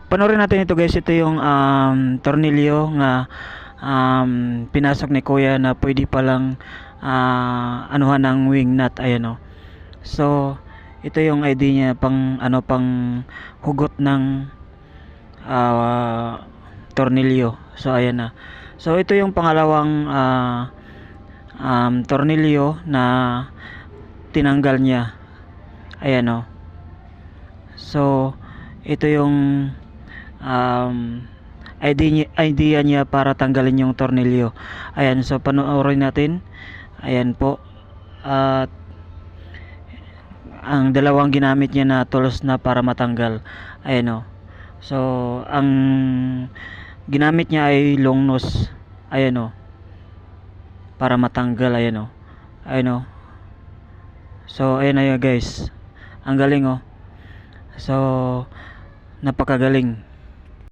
panoorin natin ito guys. Ito yung tornilyo nga pinasok ni kuya na pwede palang anuhan ng wing nut. Ayan o. So ito yung idea niya pang pang hugot ng tornilyo. So ayan na. So ito yung pangalawang tornilyo na tinanggal niya. Ayan o. So ito yung idea niya para tanggalin yung tornilyo. Ayan, so panoorin natin. Ayan po. At ang dalawang ginamit niya na tools na para matanggal. Ayan o. So ang ginamit niya ay long nose. Ayan o. Para matanggal. Ayan o. Ayan o. So ayan na yun guys. Ang galing o. So napakagaling.